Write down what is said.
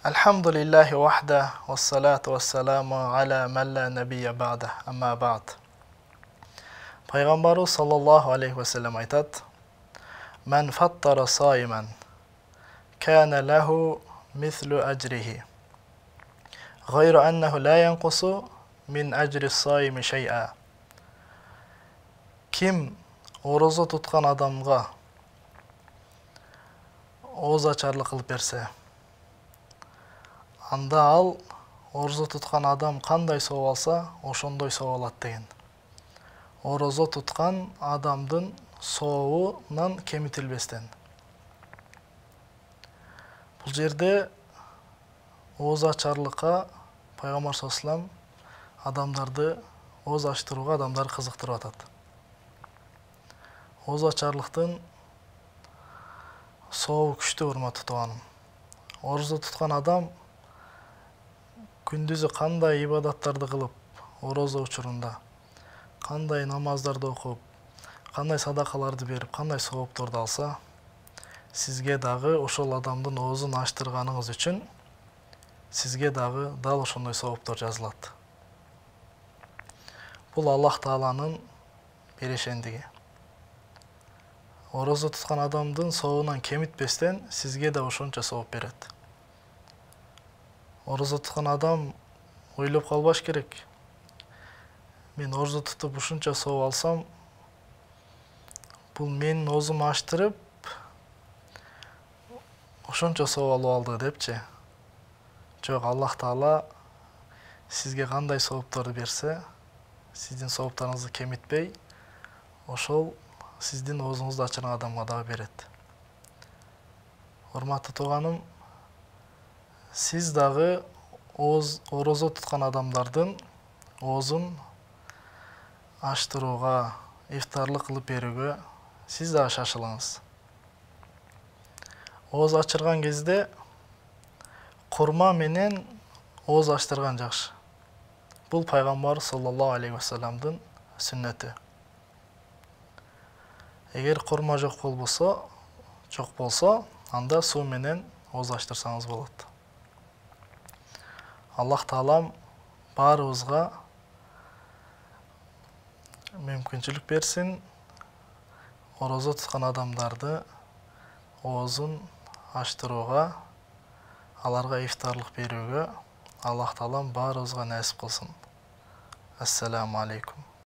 Elhamdülillahi vahde ve salatu ve selamu ala men la nebiyye ba'de amma ba'd. Peygamberimiz sallallahu aleyhi ve sellem aytat: Men fattara saimen kana lehu mislu ecrihi. Gayru ennehu la yenkusu min ecri saimi şey'a. Kim oruza tutkan adamga oğuz açarlık kılıp berse, анда ал орозо туткан адам кандай сооп алса, ошондой сооп алат деген. Орозо туткан адамдын сообунан кемитилбестен. Бул жерде ооз ачарлыкка Пайгамбар саллаллаху алейхи ва саллям адамдарды ооз ачтырууга адамдарды кызыктырып атат. Ооз ачарлыктын сообу күчтүү, урматтуу тууганым. Орозо туткан адам күндүзү кандай ибадаттарды кылып, орозо учурунда кандай намаздарды окуп, кандай садакаларды берип, кандай соопторду алса, сизге дагы ошол адамдын оозун ачтырганыңыз үчүн сизге дагы дал ошондой сооптор жазылат. Бул Аллах Тааланын берешендиги. Орозо туткан адамдын сообунан кемитпестен сизге да ошончо сооп берет. Орозо туткан адам ойлоп калбаш керек. Мен орозо тутуп ушунча сооп алсам, бул менин оозумду ачтырып, ошончо сооп алып алды депчи. Жок, Аллах Таала сизге кандай соопторду берсе, сиздин соопторуңузду кемитпей, ошол сиздин оозуңузду ачырган адамга дагы берет. Урматтуу тууганым, сиз дагы орозо туткан адамдардын оозун ачтырууга, ифтарлык кылып берүүгө сиз дагы шашылыңыз. Ооз ачырган кезде курма менен ооз ачтырган жакшы. Бул Пайгамбар саллаллаху алейхи ва салламдын сүннөтү. Эгер курма жок болсо, анда суу менен ооз ачтырсаңыз болот. Аллах Таалам баарыбызга мүмкүнчүлүк берсин, орозо туткан адамдарды оозун ачтырууга, аларга ифтарлык берүүгө Аллах Таалам баарыбызга насип кылсын. Ассаламу алейкум.